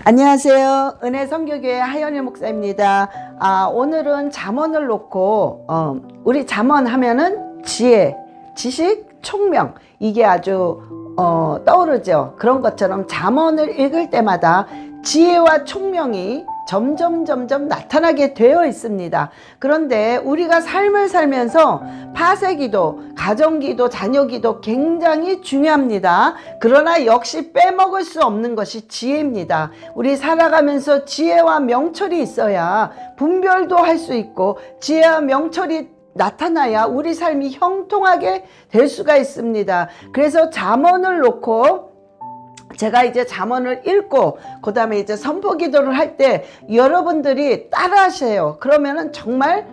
안녕하세요. 은혜 선교교회 하연일 목사입니다. 오늘은 잠언을 놓고 우리 잠언 하면은 지혜, 지식, 총명 이게 아주 떠오르죠. 그런 것처럼 잠언을 읽을 때마다 지혜와 총명이 점점 나타나게 되어 있습니다. 그런데 우리가 삶을 살면서 파쇄기도, 가정기도, 자녀기도 굉장히 중요합니다. 그러나 역시 빼먹을 수 없는 것이 지혜입니다. 우리 살아가면서 지혜와 명철이 있어야 분별도 할 수 있고 지혜와 명철이 나타나야 우리 삶이 형통하게 될 수가 있습니다. 그래서 잠언을 놓고 제가 이제 잠언을 읽고 그 다음에 이제 선포기도를 할 때 여러분들이 따라 하세요. 그러면은 정말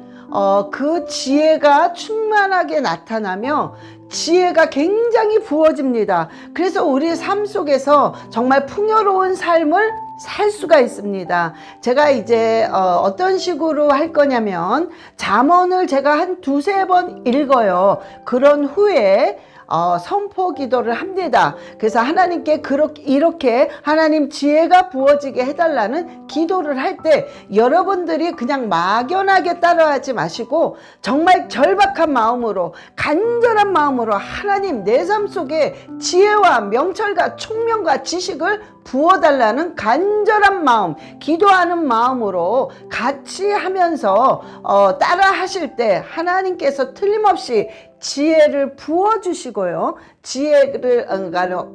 그 지혜가 충만하게 나타나며 지혜가 굉장히 부어집니다. 그래서 우리 삶 속에서 정말 풍요로운 삶을 살 수가 있습니다. 제가 이제 어떤 식으로 할 거냐면 잠언을 제가 한 두세 번 읽어요. 그런 후에 선포 기도를 합니다. 그래서 하나님께 이렇게 하나님 지혜가 부어지게 해달라는 기도를 할 때 여러분들이 그냥 막연하게 따라하지 마시고 정말 절박한 마음으로 간절한 마음으로 하나님 내 삶 속에 지혜와 명철과 총명과 지식을 부어달라는 간절한 마음, 기도하는 마음으로 같이 하면서 따라 하실 때 하나님께서 틀림없이 지혜를 부어주시고요. 지혜를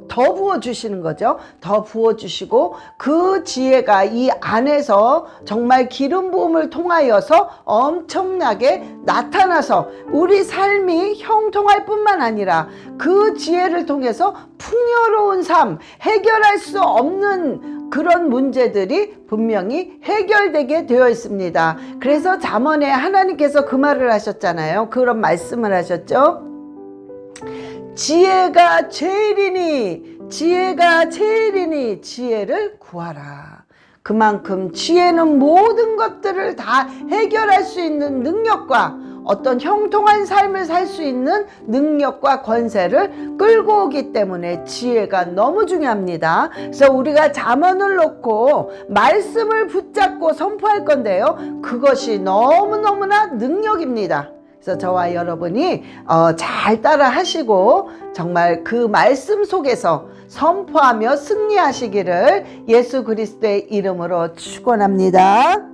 더 부어주시는 거죠. 더 부어주시고 그 지혜가 이 안에서 정말 기름 부음을 통하여서 엄청나게 나타나서 우리 삶이 형통할 뿐만 아니라 그 지혜를 통해서 풍요로운 삶, 해결할 수 없는 그런 문제들이 분명히 해결되게 되어 있습니다. 그래서 잠언에 하나님께서 그 말을 하셨잖아요. 그런 말씀을 하셨죠. 지혜가 제일이니 지혜를 구하라. 그만큼 지혜는 모든 것들을 다 해결할 수 있는 능력과 어떤 형통한 삶을 살 수 있는 능력과 권세를 끌고 오기 때문에 지혜가 너무 중요합니다. 그래서 우리가 잠언을 놓고 말씀을 붙잡고 선포할 건데요. 그것이 너무너무나 능력입니다. 그래서 저와 여러분이 잘 따라 하시고 정말 그 말씀 속에서 선포하며 승리하시기를 예수 그리스도의 이름으로 축원합니다.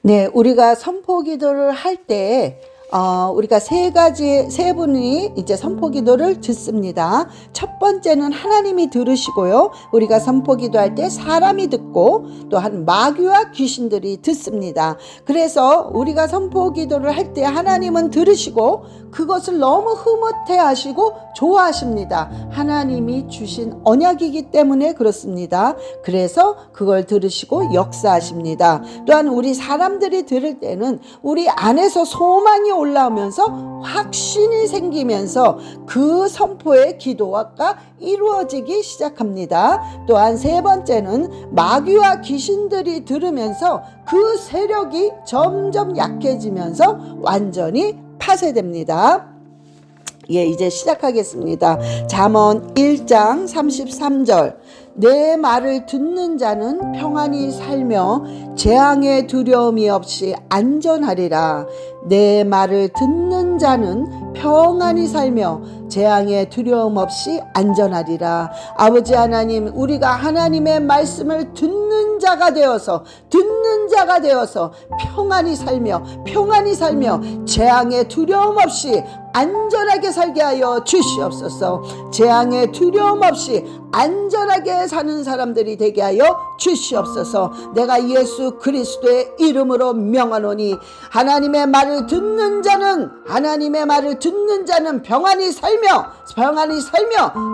네, 우리가 선포 기도를 할 때 우리가 세 분이 이제 선포 기도를 듣습니다. 첫 번째는 하나님이 들으시고요. 우리가 선포 기도할 때 사람이 듣고 또한 마귀와 귀신들이 듣습니다. 그래서 우리가 선포 기도를 할 때 하나님은 들으시고 그것을 너무 흐뭇해 하시고 좋아하십니다. 하나님이 주신 언약이기 때문에 그렇습니다. 그래서 그걸 들으시고 역사하십니다. 또한 우리 사람들이 들을 때는 우리 안에서 소망이 올라오면서 확신이 생기면서 그 선포의 기도가 이루어지기 시작합니다. 또한 세 번째는 마귀와 귀신들이 들으면서 그 세력이 점점 약해지면서 완전히 파쇄됩니다. 예, 이제 시작하겠습니다. 잠언 1장 33절. 내 말을 듣는 자는 평안히 살며 재앙의 두려움이 없이 안전하리라. 내 말을 듣는 자는 평안히 살며 재앙의 두려움 없이 안전하리라. 아버지 하나님, 우리가 하나님의 말씀을 듣는 자가 되어서 평안히 살며 재앙의 두려움 없이 안전하게 살게 하여 주시옵소서. 재앙의 두려움 없이 안전하게 사는 사람들이 되게 하여 주시옵소서. 내가 예수 그리스도의 이름으로 명하노니 하나님의 말을 듣는 자는 평안히 살며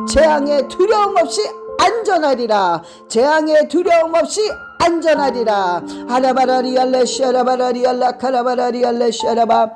재앙의 두려움 없이 안전하리라. 재앙의 두려움 없이 안전하리라. 하라바라리알레 샤라바라리알라 카라바라리알레 샤라바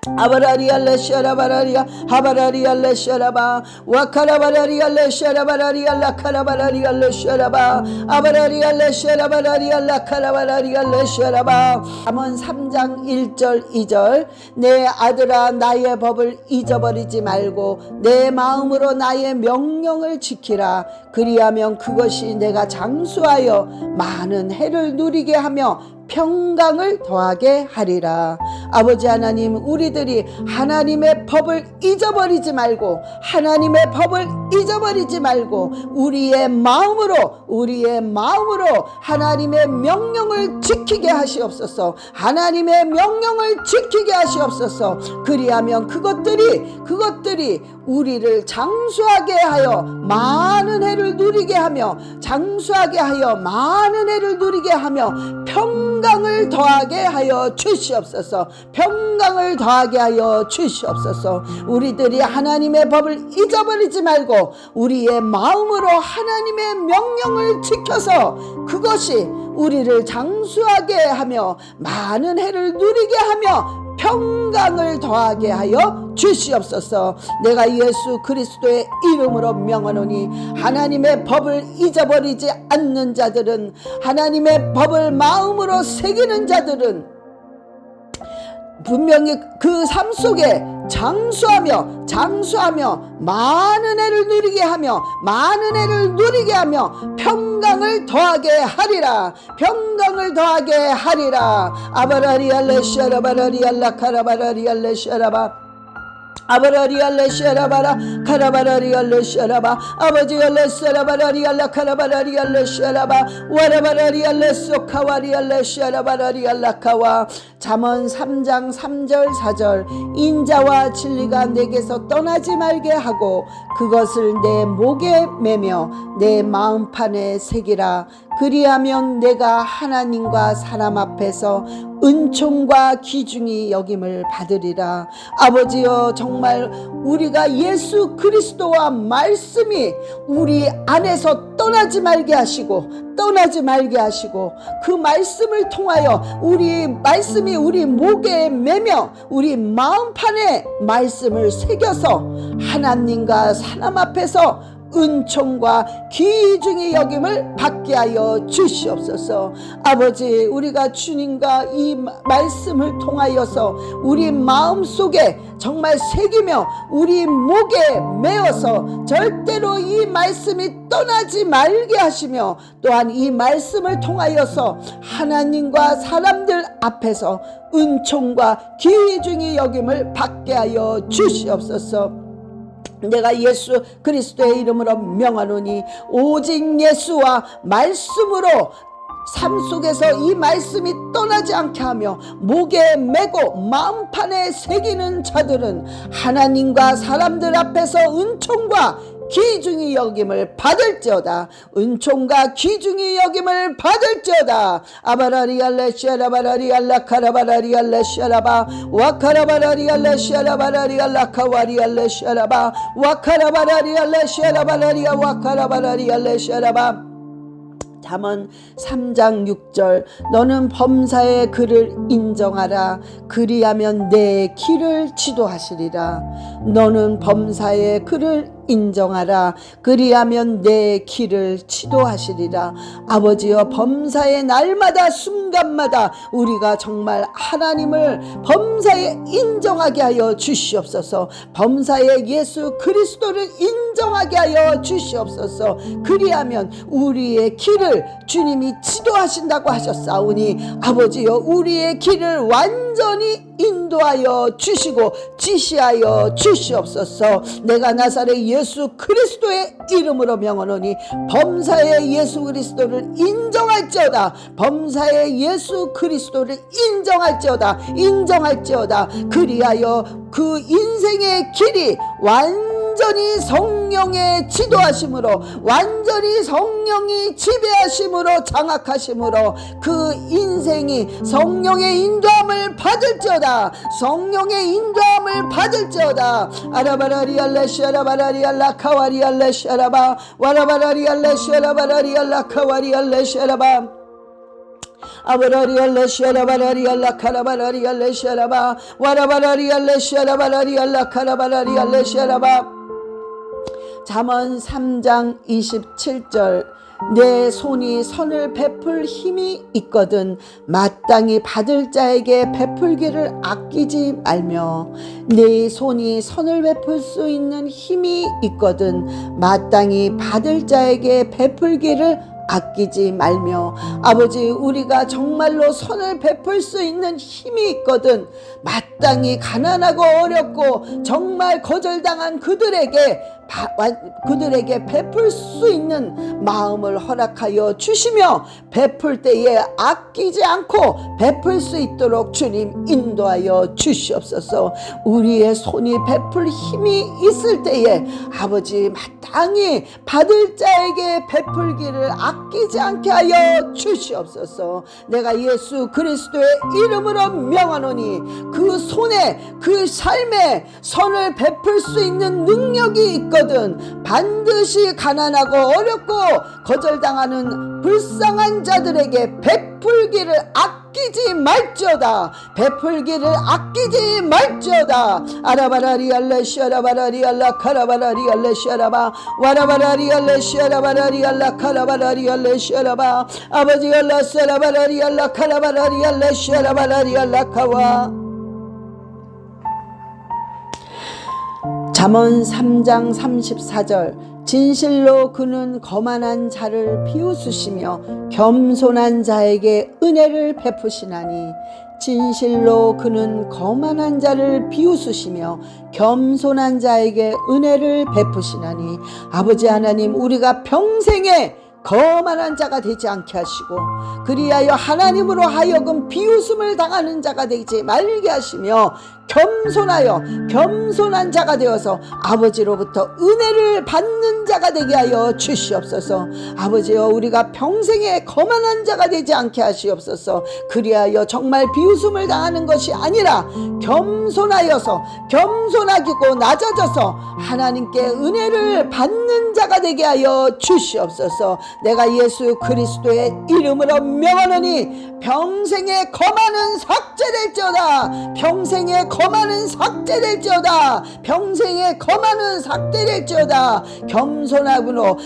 아바라리알레 샤라바라리아 하바라리알레 샤라바 와카라바라리알레 샤라바라리알라 카라바라리알레 샤라바 아바라리알레 샤라바라리알라 카라바라리알레 샤라바. 잠언 3장 1절 2절 내 아들아 나의 법을 잊어버리지 말고 내 마음으로 나의 명령을 지키라. 그리하면 그것이 내가 장수하여 많은 해를 누리게 하며 평강을 더하게 하리라. 아버지 하나님, 우리들이 하나님의 법을 잊어버리지 말고 우리의 마음으로 하나님의 명령을 지키게 하시옵소서. 그리하면 그것들이 우리를 장수하게 하여 많은 해를 누리게 하며 평강을 더하게 하여 주시옵소서. 우리들이 하나님의 법을 잊어버리지 말고 우리의 마음으로 하나님의 명령을 지켜서 그것이 우리를 장수하게 하며 많은 해를 누리게 하며 평강을 더하게 하여 주시옵소서. 내가 예수 그리스도의 이름으로 명하노니 하나님의 법을 잊어버리지 않는 자들은, 하나님의 법을 마음으로 새기는 자들은 분명히 그 삶 속에 장수하며 많은 해를 누리게 하며 평강을 더하게 하리라. 아바라리알레 샤라바라리알라 카라바라리알레 샤라바 아바라리알레 샤라바라 카라바라리알레 샤라바 아버지알레 샤라바라리알라 카라바라리알레 샤라바 와라바라리알레 소카와리알레 샤라바라리알라 카와. 잠언 3장 3절 4절 인자와 진리가 내게서 떠나지 말게 하고 그것을 내 목에 매며 내 마음판에 새기라. 그리하면 내가 하나님과 사람 앞에서 은총과 귀중히 여김을 받으리라. 아버지여, 정말 우리가 예수 그리스도와 말씀이 우리 안에서 떠나지 말게 하시고 그 말씀을 통하여 말씀이 우리 목에 매며 우리 마음판에 말씀을 새겨서 하나님과 사람 앞에서 은총과 귀중히 여김을 받게 하여 주시옵소서. 아버지, 우리가 주님과 이 말씀을 통하여서 우리 마음속에 정말 새기며 우리 목에 메어서 절대로 이 말씀이 떠나지 말게 하시며, 또한 이 말씀을 통하여서 하나님과 사람들 앞에서 은총과 귀중히 여김을 받게 하여 주시옵소서. 내가 예수 그리스도의 이름으로 명하노니 오직 예수와 말씀으로 삶 속에서 이 말씀이 떠나지 않게 하며 목에 메고 마음판에 새기는 자들은 하나님과 사람들 앞에서 은총과 귀중히 여김을 받을지어다. 아바라리알레 샤라바라리알라 카라바라리알레 샤라바 와카라바라리알레 샤라바라리알라 카와리알레 샤라바 와카라바라리알레 샤라바라리아 와카라바라리알레 샤라바. 잠언 3장 6절 너는 범사의 그를 인정하라. 그리하면 내 길을 지도하시리라. 너는 범사의 그를 인정하라. 그리하면 내 길을 지도하시리라. 아버지여, 범사의 날마다 순간마다 우리가 정말 하나님을 범사에 인정하게 하여 주시옵소서. 범사의 예수 그리스도를 인정하게 하여 주시옵소서. 그리하면 우리의 길을 주님이 지도하신다고 하셨사오니 아버지여, 우리의 길을 완전히 인도하여 주시고 지시하여 주시옵소서. 내가 나사렛 예수 그리스도의 이름으로 명하노니 범사의 예수 그리스도를 인정할지어다. 그리하여 그 인생의 길이 완전히 성령의 지도하심으로, 완전히 성령이 지배하심으로, 장악하심으로 그 인생이 성령의 인도함을 받을지어다. 아라바라리알레 샤라바라리알라 카와리알레 샤라바 와라바라리알레 샤라바라리알라 카와리알레 샤라바 아바라리알레 샤라바라리알라 카라바라리알레 샤라바 와라바라리알레 샤라바라리알라 카라바라리알레 샤라바. 잠언 3장 27절 내 손이 선을 베풀 힘이 있거든 마땅히 받을 자에게 베풀기를 아끼지 말며. 내 손이 선을 베풀 수 있는 힘이 있거든 마땅히 받을 자에게 베풀기를 아끼지 말며. 아버지, 우리가 정말로 선을 베풀 수 있는 힘이 있거든 마땅히 가난하고 어렵고 정말 거절당한 그들에게 베풀 수 있는 마음을 허락하여 주시며 베풀 때에 아끼지 않고 베풀 수 있도록 주님 인도하여 주시옵소서. 우리의 손이 베풀 힘이 있을 때에 아버지 마땅히 받을 자에게 베풀기를 아끼지 않게 하여 주시옵소서. 내가 예수 그리스도의 이름으로 명하노니 그 손에 그 삶에 선을 베풀 수 있는 능력이 있거든 반드시 가난하고 어렵고 거절당하는 불쌍한 자들에게 베풀기를 아끼지 말지어다. 베풀기를 아끼지 말지어다. 아라바라리알레 샤라바라리알라 카라바라리알레 샤라바 와라바라리알레 샤라바라리알라 카라바라리알레 샤라바 아버지알라 샤라바라리알라 카라바라리알레 샤라바라리알라 카와. 잠언 3장 34절 진실로 그는 거만한 자를 비웃으시며 겸손한 자에게 은혜를 베푸시나니. 진실로 그는 거만한 자를 비웃으시며 겸손한 자에게 은혜를 베푸시나니. 아버지 하나님, 우리가 평생에 거만한 자가 되지 않게 하시고 그리하여 하나님으로 하여금 비웃음을 당하는 자가 되지 말게 하시며 겸손하여 겸손한 자가 되어서 아버지로부터 은혜를 받는 자가 되게 하여 주시옵소서. 아버지여, 우리가 평생에 거만한 자가 되지 않게 하시옵소서. 그리하여 정말 비웃음을 당하는 것이 아니라 겸손하여서 겸손하고 낮아져서 하나님께 은혜를 받는 자가 되게 하여 주시옵소서. 내가 예수 그리스도의 이름으로 명하노니 평생에 거만은 삭제될지어다. 평생에 거만은 삭제될지어다. 평생에 거만은 삭제될지어다. 겸손함으로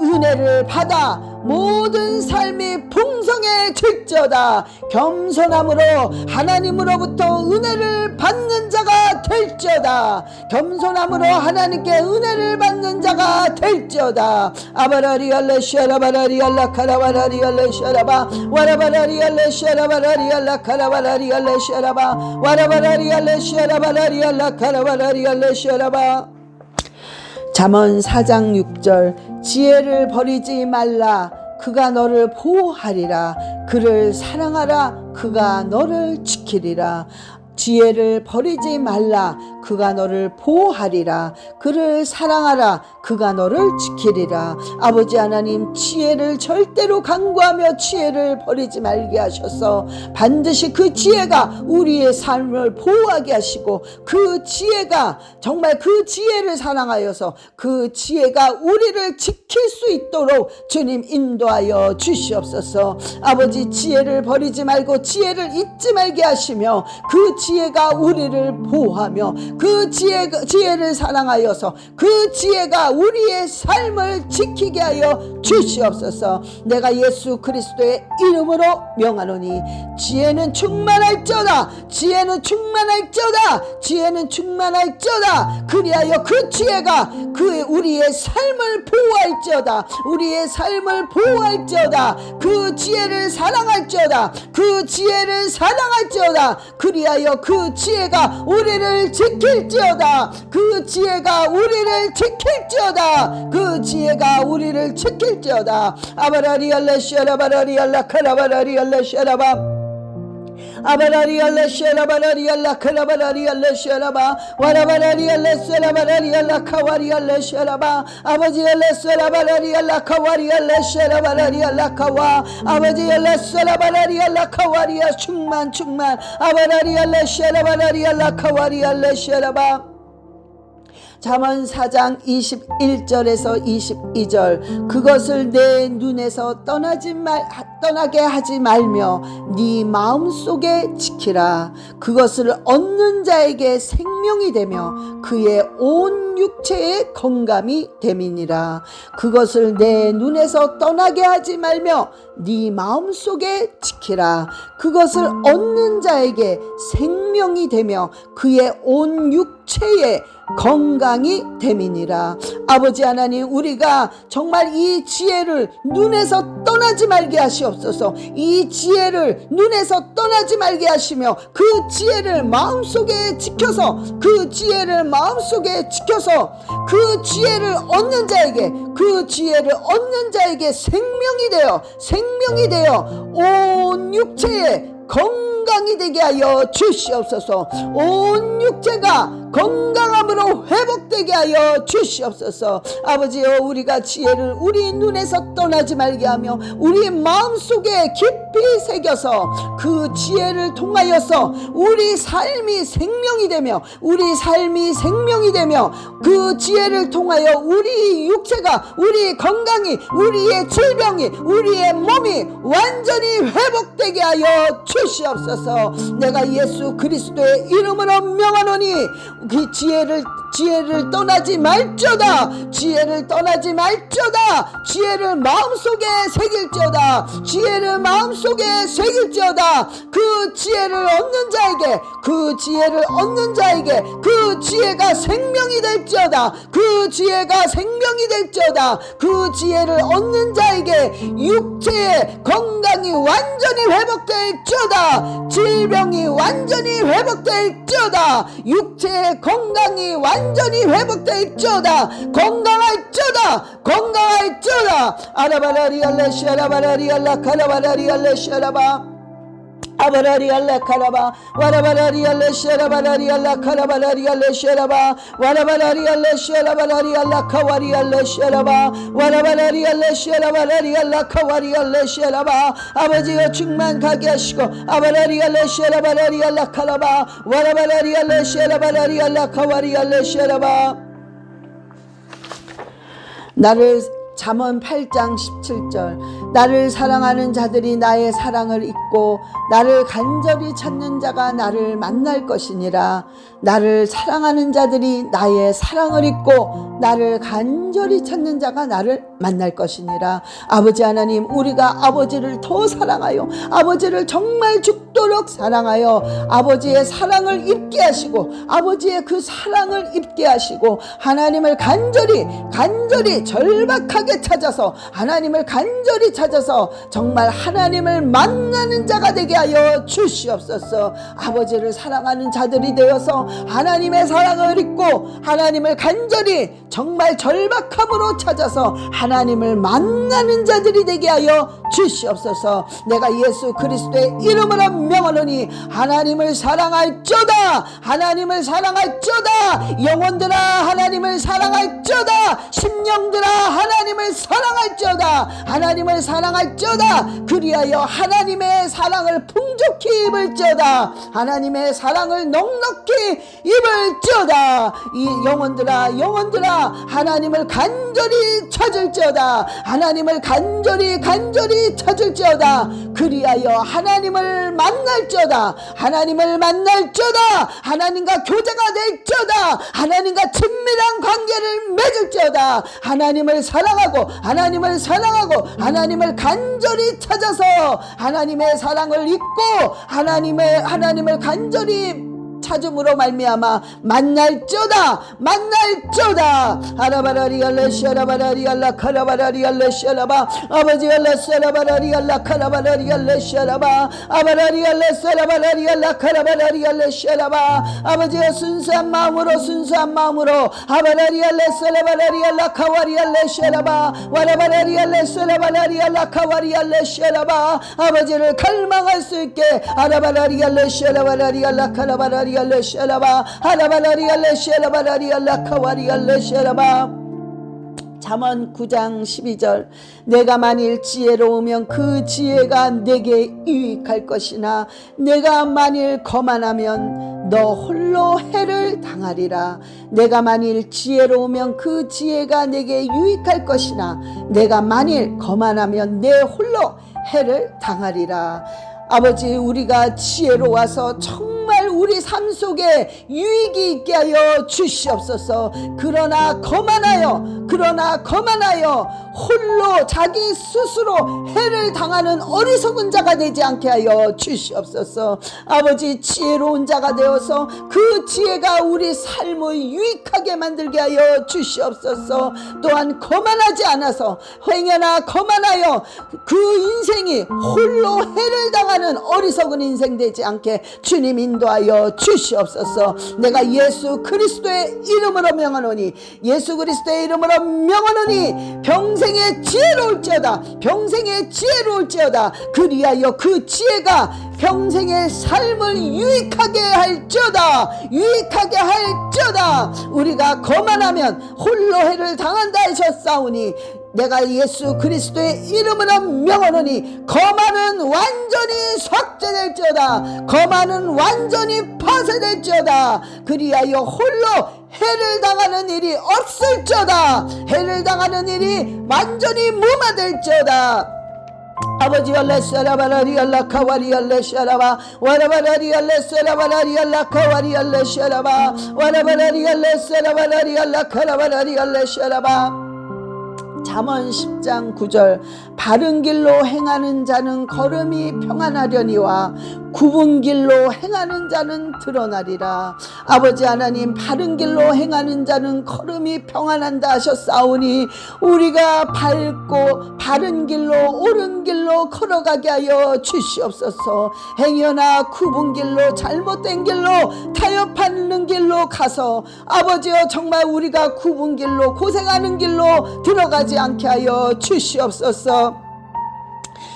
은혜를 받아 모든 삶이 풍성해질지어다. 겸손함으로 하나님으로부터 은혜를 받는 자가 될지어다. 겸손함으로 하나님께 은혜를 받는 자가 될지어다. 아바라리알레 샤라바라리알라 카라바라리알레 샤라바 와라바라리알레 샤라바라리알라 카라바라리알레 샤라바 와라바라리알레 샤라바라리알라 카라바라리알레 샤라바. 잠언 4장 6절 지혜를 버리지 말라. 그가 너를 보호하리라. 그를 사랑하라. 그가 너를 지키리라. 지혜를 버리지 말라. 그가 너를 보호하리라. 그를 사랑하라. 그가 너를 지키리라. 아버지 하나님, 지혜를 절대로 간구하며 지혜를 버리지 말게 하셔서 반드시 그 지혜가 우리의 삶을 보호하게 하시고 그 지혜가 정말 그 지혜를 사랑하여서 그 지혜가 우리를 지킬 수 있도록 주님 인도하여 주시옵소서. 아버지, 지혜를 버리지 말고 지혜를 잊지 말게 하시며 그 지혜가 우리를 보호하며 그 지혜를 사랑하여서 그 지혜가 우리의 삶을 지키게 하여 주시옵소서. 내가 예수 그리스도의 이름으로 명하노니 지혜는 충만할지어다. 지혜는 충만할지어다. 지혜는 충만할지어다. 그리하여 그 지혜가 우리의 삶을 보호할지어다. 우리의 삶을 보호할지어다. 그 지혜를 사랑할지어다. 그 지혜를 사랑할지어다. 그리하여 그 지혜가 우리를 지킬지어다. 그 지혜가 우리를 지킬지어다. 그 지혜가 우리를 지킬지어다. 아바라리알레 샤라바라리알라 카라바라리알레 샤라바 아바라리알레 샤라바라리알라 카라바라리알레 샤라바 와라바라리알레 샤라바라리알라 카와리알레 샤라바 아버지알레 샤라바라리알라 카와리알레 샤라바라리알라 카와 아버지알레 샤라바라리알라 카와리아 충만 아바라리알레 샤라바라리알라 카와리알레 샤라바. 잠언 4장 21절에서 22절 그것을 내 눈에서 떠나게 하지 말며 네 마음속에 지키라. 그것을 얻는 자에게 생명이 되며 그의 온 육체의 건강이 됨이니라. 그것을 내 눈에서 떠나게 하지 말며 네 마음속에 지키라. 그것을 얻는 자에게 생명이 되며 그의 온 육체의 건강이 됨이니라. 아버지 하나님, 우리가 정말 이 지혜를 눈에서 떠나지 말게 하시옵소서. 이 지혜를 눈에서 떠나지 말게 하시며 그 지혜를 마음속에 지켜서 그 지혜를 마음속에 지켜서 그 지혜를 얻는 자에게 그 지혜를 얻는 자에게 생명이 되어 온 육체에 건강이 되게 하여 주시옵소서. 온 육체가 건강함으로 회복되게 하여 주시옵소서. 아버지여, 우리가 지혜를 우리 눈에서 떠나지 말게 하며 우리 마음속에 깊이 새겨서 그 지혜를 통하여서 우리 삶이 생명이 되며 그 지혜를 통하여 우리 육체가 우리 건강이 우리의 질병이 우리의 몸이 완전히 회복되게 하여 주시옵소서. 내가 예수 그리스도의 이름으로 명하노니 그 지혜를 떠나지 말지어다. 지혜를 마음속에 새길지어다. 그 지혜를 얻는 자에게 그 지혜가 생명이 될지어다. 그 지혜를 얻는 자에게 육체의 건강이 완전히 회복될지어다. 질병이 완전히 회복될지어다. 육체의 건강이 완전히 회복될지어다. 건강할지어다. 아라바라리알레시아라바라리알라 카라바라리알레시아라바 아바라리알라 카라바 와라바라리알레시아라바라리알라 카라바라리알레시아라바 와라바라리알레시아라바라리알라 카와리알레시아라바 와라바라리알레시아라바라리알라 카와리알레시아라바 아버지여 충만하게 하시고 아바라리알레시아라바라리알라 카라바 와라바라리알레시아라바라리알라 카와리알레시아라바 나를 잠언 8장 17절 나를 사랑하는 자들이 나의 사랑을 잊고 나를 간절히 찾는 자가 나를 만날 것이니라. 나를 사랑하는 자들이 나의 사랑을 잊고 나를 간절히 찾는 자가 나를 만날 것이니라. 아버지 하나님, 우리가 아버지를 더 사랑하여 아버지를 정말 죽도록 사랑하여 아버지의 사랑을 입게 하시고 아버지의 그 사랑을 입게 하시고 하나님을 간절히 절박하게 찾아서 하나님을 간절히 찾아서 정말 하나님을 만나는 자가 되게 하여 주시옵소서. 아버지를 사랑하는 자들이 되어서 하나님의 사랑을 잊고 하나님을 간절히 정말 절박함으로 찾아서 하나님을 만나는 자들이 되게 하여 주시옵소서. 내가 예수 그리스도의 이름으로 명하노니 하나님을 사랑할지어다. 영혼들아 하나님을 사랑할지어다. 심령들아 하나님을 사랑할지어다. 그리하여 하나님의 사랑을 풍족히 입을지어다. 하나님의 사랑을 넉넉히 입을지어다. 이 영혼들아 하나님을 간절히 찾을지어다. 그리하여 하나님을 만날지어다. 하나님과 교제가 될지어다. 하나님과 친밀한 관계를 맺을지어다. 하나님을 사랑하고 하나님을 간절히 찾아서 하나님의 사랑을 잊고 하나님을 간절히 찾음으로 말미암아 만날지어다. 아라바라리알레시아라바라리알라 카라바라리알레시아라바 아버지알레시아라바라리알라 카라바라리알레시아라바 아바라리알레시아라바라리알라 카라바라리알레시아라바 아버지의 순수한 마음으로 아바라리알레시아라바라리알라 카와리알레시아라바 와라바라리알레시아라바라리알라 카와리알레시아라바 아버지를 갈망할 수 있게 아라바라리알레시아라바라리알라 카라바라리 하라바라리알레시아라바라리알라 카와리알레시아라바 잠언 9장 12절 내가 만일 지혜로우면 그 지혜가 내게 유익할 것이나 내가 만일 거만하면 너 홀로 해를 당하리라. 내가 만일 지혜로우면 그 지혜가 내게 유익할 것이나 내가 만일 거만하면 내 홀로 해를 당하리라. 아버지, 우리가 지혜로워서 정말 우리 삶 속에 유익이 있게 하여 주시옵소서. 그러나 거만하여 홀로 자기 스스로 해를 당하는 어리석은 자가 되지 않게 하여 주시옵소서. 아버지, 지혜로운 자가 되어서 그 지혜가 우리 삶을 유익하게 만들게 하여 주시옵소서. 또한 거만하지 않아서 행여나 거만하여 그 인생이 홀로 해를 당하는 어리석은 인생 되지 않게 주님 인도하여 주시옵소서. 내가 예수 그리스도의 이름으로 명하노니, 예수 그리스도의 이름으로 명하노니 평생에 지혜로울지어다. 그리하여 그 지혜가 평생의 삶을 유익하게 할지어다. 우리가 거만하면 홀로 해를 당한다 하셨사오니 내가 예수 그리스도의 이름으로 명하노니 거만은 완전히 삭제될지어다. 거만은 완전히 파쇄될지어다. 그리하여 홀로 해를 당하는 일이 없을지어다. 해를 당하는 일이 완전히 무마될지어다. 아버지 알레샤라바라리알라 카와리알레샤라바 와라바라리알레샤라바라리알라 카와리알레샤라바 와라바라리알레샤라바라리알라 카라바라리알레샤라바. 잠언 10장 9절 바른 길로 행하는 자는 걸음이 평안하려니와 굽은 길로 행하는 자는 드러나리라. 아버지 하나님, 바른 길로 행하는 자는 걸음이 평안한다 하셨사오니 우리가 밝고 바른 길로 옳은 길로 걸어가게 하여 주시옵소서. 행여나 굽은 길로 잘못된 길로 타협하는 길로 가서 아버지여 정말 우리가 굽은 길로 고생하는 길로 들어가지 않게 하여 주시옵소서.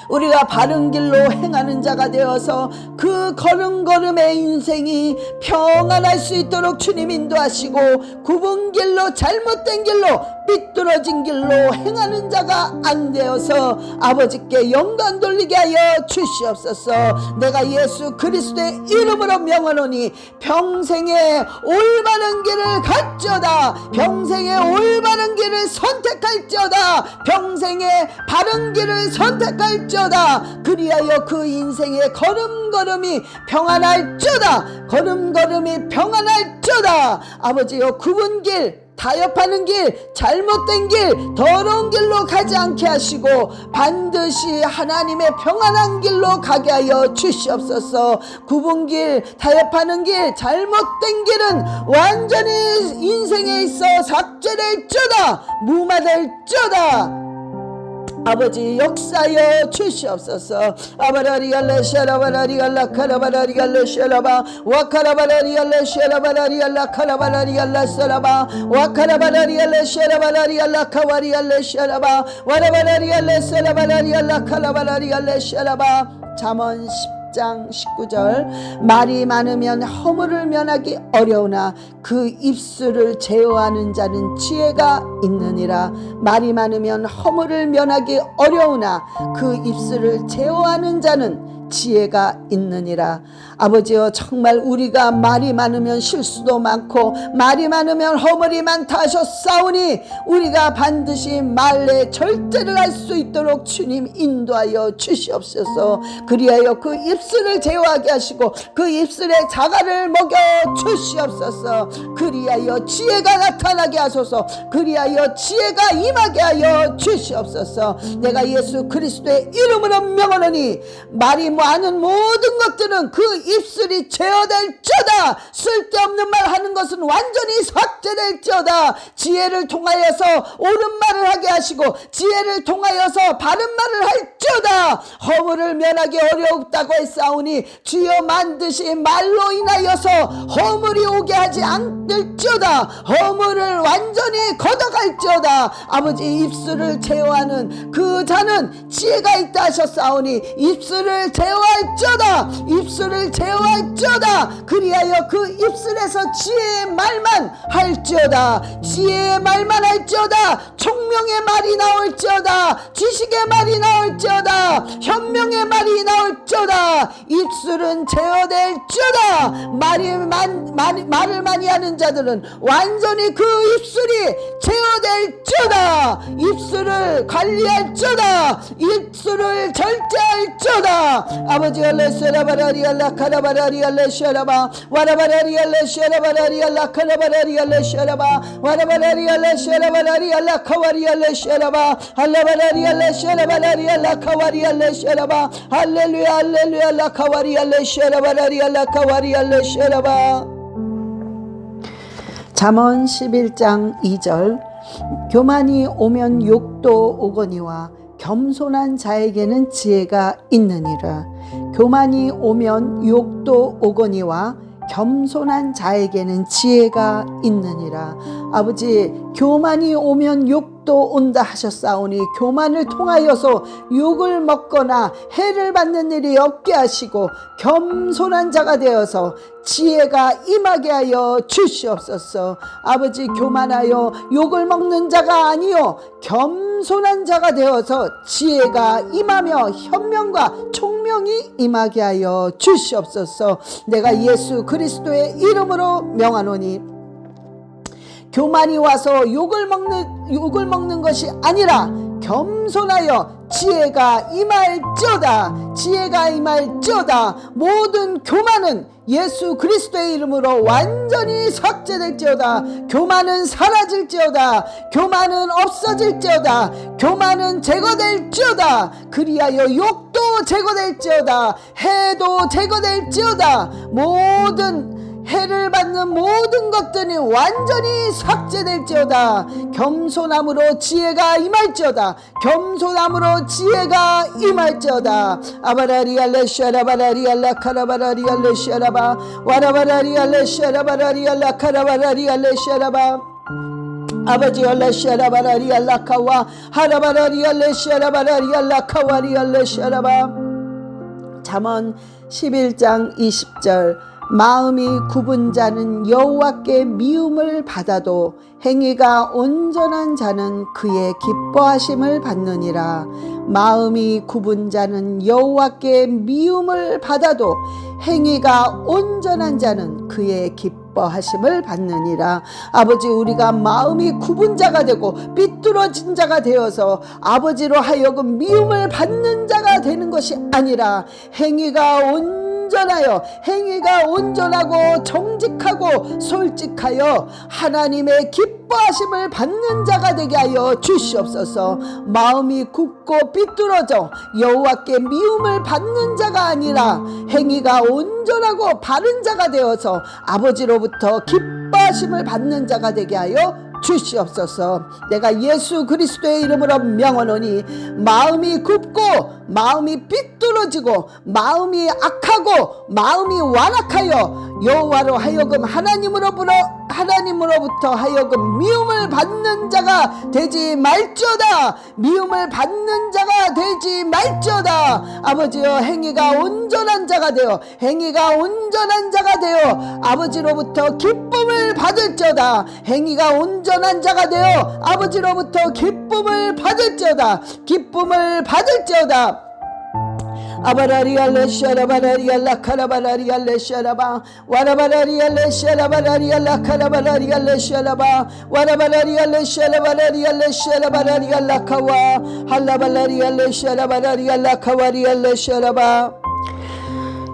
우리가 바른 길로 행하는 자가 되어서 그 걸음걸음의 인생이 평안할 수 있도록 주님 인도하시고 굽은 길로 잘못된 길로 삐뚤어진 길로 행하는 자가 안 되어서 아버지께 영광 돌리게 하여 주시옵소서. 내가 예수 그리스도의 이름으로 명하노니 평생에 올바른 길을 갈지어다. 평생에 올바른 길을 선택할지어다. 평생에 바른 길을 선택할지어다. 그리하여 그 인생의 걸음걸음이 평안할지어다. 아버지여, 굽은 길, 타협하는 길, 잘못된 길, 더러운 길로 가지 않게 하시고 반드시 하나님의 평안한 길로 가게 하여 주시옵소서. 굽은 길, 타협하는 길, 잘못된 길은 완전히 인생에 있어 삭제될지어다. 무마될지어다. 아버지 역사여 주시옵소서. 아바라리알레 샤라바라리알라 카라바라리알레 샤라바 와카라바라리알레 샤라바라리알라 카라바라리알라 샤라바 와카라바라리알레 샤라바라리알라 카와리알레 샤라바 와라바라리알레 샤라바라리알라 카라바라리알레 샤라바. 잠언 10장 19절 말이 많으면 허물을 면하기 어려우나 그 입술을 제어하는 자는 지혜가 있느니라. 말이 많으면 허물을 면하기 어려우나 그 입술을 제어하는 자는 지혜가 있느니라. 아버지여, 정말 우리가 말이 많으면 실수도 많고 말이 많으면 허물이 많다 하셨사오니 우리가 반드시 말에 절제를 할 수 있도록 주님 인도하여 주시옵소서. 그리하여 그 입술을 제어하게 하시고 그 입술에 자갈을 먹여 주시옵소서. 그리하여 지혜가 나타나게 하소서. 그리하여 지혜가 임하게 하여 주시옵소서. 내가 예수 그리스도의 이름으로 명하노니 말이 많은 모든 것들은 그 입술이 제어될지어다. 쓸데없는 말 하는 것은 완전히 삭제될지어다. 지혜를 통하여서 옳은 말을 하게 하시고 지혜를 통하여서 바른 말을 할지어다. 말미암아 허물을 면하기 어려웠다고 했사오니 주여 만드시 말로 인하여서 허물이 오게 하지 않을지어다. 허물을 완전히 걷어갈지어다. 아버지 입술을 제어하는 그 자는 지혜가 있다 하셨사오니 입술을 제어할지어다. 입술을 제어할지어다. 그리하여 그 입술에서 지혜의 말만 할지어다. 지혜의 말만 할지어다. 총명의 말이 나올지어다. 지식의 말이 나올지어다. 현명의 말이 나올지어다. 입술은 제어될지어다. 말을 많이 하는 자들은 완전히 그 입술이 제어될지어다. 입술을 관리할지어다. 입술을 절제할지어다. 아버지 알레스라바라리 알라카라바라리 알레시아라바 와라바라리 알레시아라바라리 알라카라바라리 알레시아라바 와라바라리 알레시아라바라리 알라카와리 알레시아라바 알라바라리 알레시아라바라리 알라카와리 알레시아라바 할렐루야 할렐루야 알라카와리 알레시아라바라리 알라카와리 알레시아라바. 잠언 11장 2절 교만이 오면 욕도 오거니와 겸손한 자에게는 지혜가 있느니라. 교만이 오면 욕도 오거니와 겸손한 자에게는 지혜가 있느니라. 아버지 교만이 오면 욕도 온다 하셨사오니 교만을 통하여서 욕을 먹거나 해를 받는 일이 없게 하시고 겸손한 자가 되어서 지혜가 임하게 하여 주시옵소서. 아버지 교만하여 욕을 먹는 자가 아니요 겸손한 자가 되어서 지혜가 임하며 현명과 총명이 임하게 하여 주시옵소서. 내가 예수 그리스도의 이름으로 명하노니 교만이 와서 욕을 먹는 것이 아니라 겸손하여 지혜가 임할지어다. 지혜가 임할지어다. 모든 교만은 예수 그리스도의 이름으로 완전히 삭제될지어다. 교만은 사라질지어다. 교만은 없어질지어다. 교만은 제거될지어다. 그리하여 욕도 제거될지어다. 해도 제거될지어다. 모든 해를 받는 모든 것들이 완전히 삭제될지어다. 겸손함으로 지혜가 임할지어다. 겸손함으로 지혜가 임할지어다. 아바라리 알레시아라바라리 알라카라바라리 알레시아라바 와라바라리 알레시아라바라리 알라카라바라리 알레시아라바 아버지 알레시아라바라리 알라카와 하라바라리 알레시아라바라리 알라카와리 알레시아라바. 잠언 11장 20절 마음이 굽은 자는 여호와께 미움을 받아도 행위가 온전한 자는 그의 기뻐하심을 받느니라. 마음이 굽은 자는 여호와께 미움을 받아도 행위가 온전한 자는 그의 기뻐하심을 받느니라. 아버지 아버지가 마음이 굽은 자가 되고 삐뚤어진 자가 되어서 아버지로 하여금 미움을 받는 자가 되는 것이 아니라 행위가 온전하여 행위가 온전하고 정직하고 솔직하여 하나님의 기뻐하심을 받는 자가 되게 하여 주시옵소서. 마음이 굽고 삐뚤어져 여호와께 미움을 받는 자가 아니라 행위가 온전하고 바른 자가 되어서 아버지로부터 기뻐하심을 받는 자가 되게 하여 주시옵소서. 내가 예수 그리스도의 이름으로 명하노니 마음이 굽고 마음이 삐뚤어지고 마음이 악하고 마음이 완악하여 여호와로 하여금 하나님으로부터 하여금 미움을 받는 자가 되지 말지어다. 미움을 받는 자가 되지 말지어다. 아버지여 행위가 온전한 자가 되어 아버지로부터 기쁨을 받을지어다. 행위가 온전한 자가 되어 아버지로부터 기쁨을 받을지어다. 아바라리 알레시아라바라리 알라카라바라리 알레시아라바 와라바라리 알레시아라바라리 알라카라바라리 알레시아라바 와라바라리 알레시아라바라리 알레시아라바라리 알라카와 할라바라리 알레시아라바라리 알라카와리 알레시아라바.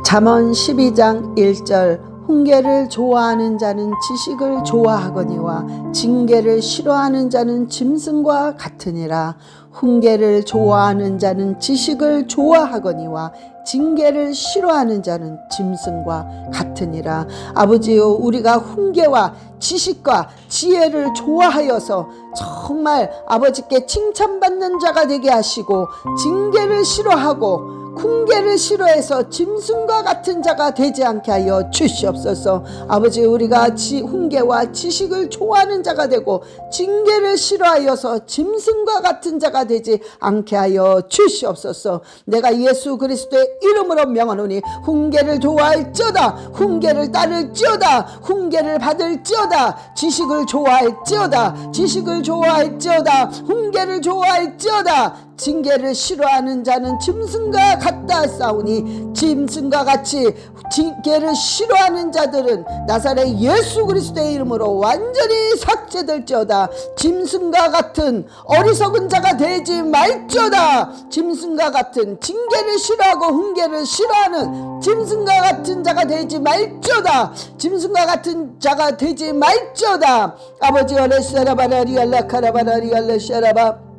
잠언 12장 1절 훈계를 좋아하는 자는 지식을 좋아하거니와 징계를 싫어하는 자는 짐승과 같으니라. 훈계를 좋아하는 자는 지식을 좋아하거니와 징계를 싫어하는 자는 짐승과 같으니라. 아버지요, 우리가 훈계와 지식과 지혜를 좋아하여서 정말 아버지께 칭찬받는 자가 되게 하시고, 징계를 싫어하고 훈계를 싫어해서 짐승과 같은 자가 되지 않게 하여 주시옵소서. 아버지, 우리가 훈계와 지식을 좋아하는 자가 되고 징계를 싫어하여서 짐승과 같은 자가 되지 않게 하여 주시옵소서. 내가 예수 그리스도의 이름으로 명하노니 훈계를 좋아할지어다, 훈계를 따를지어다, 훈계를 받을지어다, 지식을 좋아할지어다, 지식을 좋아할지어다, 훈계를 좋아할지어다. 징계를 싫어하는 자는 짐승과 같다 싸우니, 짐승과 같이 징계를 싫어하는 자들은 나사렛 예수 그리스도의 이름으로 완전히 삭제될지어다. 짐승과 같은 어리석은 자가 되지 말지어다. 짐승과 같은 징계를 싫어하고 훈계를 싫어하는 짐승과 같은 자가 되지 말지어다. 짐승과 같은 자가 되지 말지어다. 아버지, 얼레시라바라리알라 카라바라리알레시라바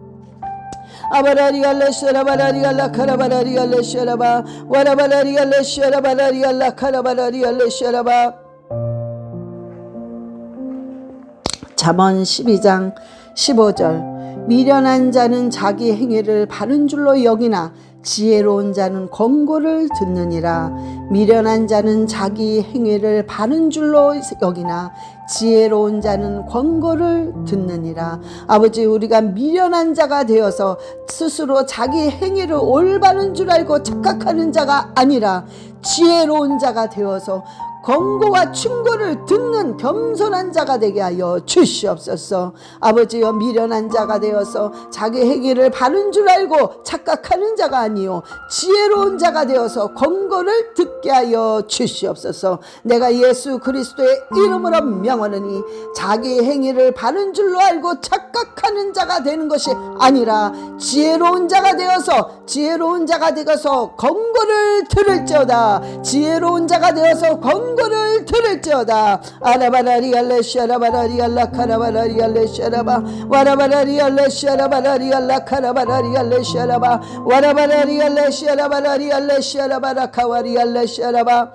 아바라리알레 샤라바라리알라 카라바라리알레 샤라바 와라바라리알레 샤라바라리알라 카라바라리알레 샤라바. 잠언 12장 15절. 미련한 자는 자기 행위를 바른 줄로 여기나 지혜로운 자는 권고를 듣느니라. 미련한 자는 자기 행위를 바른 줄로 여기나 지혜로운 자는 권고를 듣느니라. 아버지, 우리가 미련한 자가 되어서 스스로 자기 행위를 올바른 줄 알고 착각하는 자가 아니라 지혜로운 자가 되어서 권고와 충고를 듣는 겸손한 자가 되게 하여 주시옵소서. 아버지여, 미련한 자가 되어서 자기 행위를 바른 줄 알고 착각하는 자가 아니요 지혜로운 자가 되어서 권고를 듣게 하여 주시옵소서. 내가 예수 그리스도의 이름으로 명하노니 자기 행위를 바른 줄로 알고 착각하는 자가 되는 것이 아니라 지혜로운 자가 되어서 권고를 들을지어다. 지혜로운 자가 되어서 권고를 들을지어다. 아라바라리알레 샤라바라리알라 카라바라리알레 샤라바 와라바라리알레 샤라바라리알라 카라바라리알레 샤라바 와라바라리알레 샤라바라리알레 샤라바라 카와리알레 샤라바.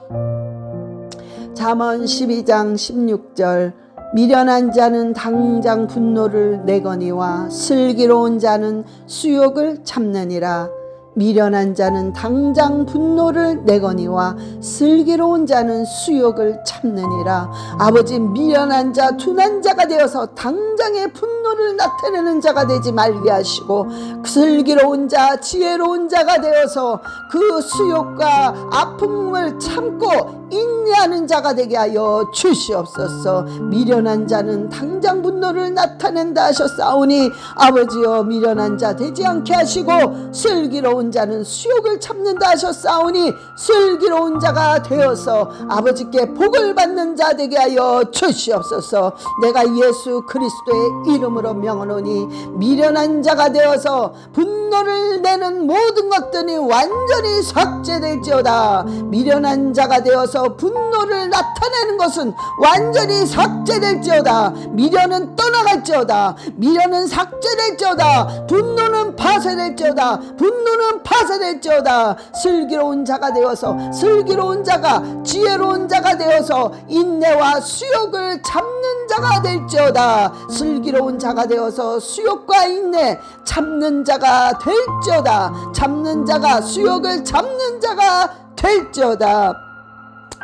잠언 12장 16절. 미련한 자는 당장 분노를 내거니와 슬기로운 자는 수욕을 참느니라. 미련한 자는 당장 분노를 내거니와 슬기로운 자는 수욕을 참느니라. 아버지, 미련한 자, 둔한 자가 되어서 당장의 분노를 나타내는 자가 되지 말게 하시고, 슬기로운 자, 지혜로운 자가 되어서 그 수욕과 아픔을 참고 인내하는 자가 되게 하여 주시옵소서. 미련한 자는 당장 분노를 나타낸다 하셨사오니 아버지여, 미련한 자 되지 않게 하시고 슬기로운 자는 수욕을 참는다 하셨사오니 슬기로운 자가 되어서 아버지께 복을 받는 자 되게 하여 주시옵소서. 내가 예수 그리스도의 이름으로 명하노니 미련한 자가 되어서 분노를 내는 모든 것들이 완전히 삭제될지어다. 미련한 자가 되어서 분노를 나타내는 것은 완전히 삭제될지어다. 미련은 떠나갈지어다. 미련은 삭제될지어다. 분노는 파쇄될지어다. 분노는 파쇄될지어다. 슬기로운 자가 되어서, 슬기로운 자가, 지혜로운 자가 되어서 인내와 수욕을 참는 자가 될지어다. 슬기로운 자가 되어서 수욕과 인내 참는 자가 될지어다. 참는 자가, 수욕을 참는 자가 될지어다.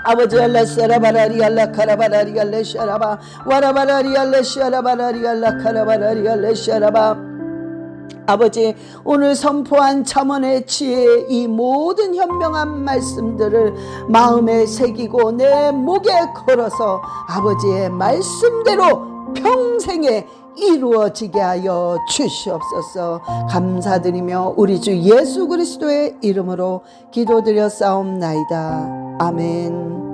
아버지, 알라 샤라바라리 알라 카라바라리 알라 샤라바 와라바라리 알라 샤라바라리 알라 카라바라리 알라 샤라바. 아버지, 오늘 선포한 잠언의 지혜의 이 모든 현명한 말씀들을 마음에 새기고 내 목에 걸어서 아버지의 말씀대로 평생에 이루어지게 하여 주시옵소서. 감사드리며 우리 주 예수 그리스도의 이름으로 기도드려 싸움나이다. 아멘.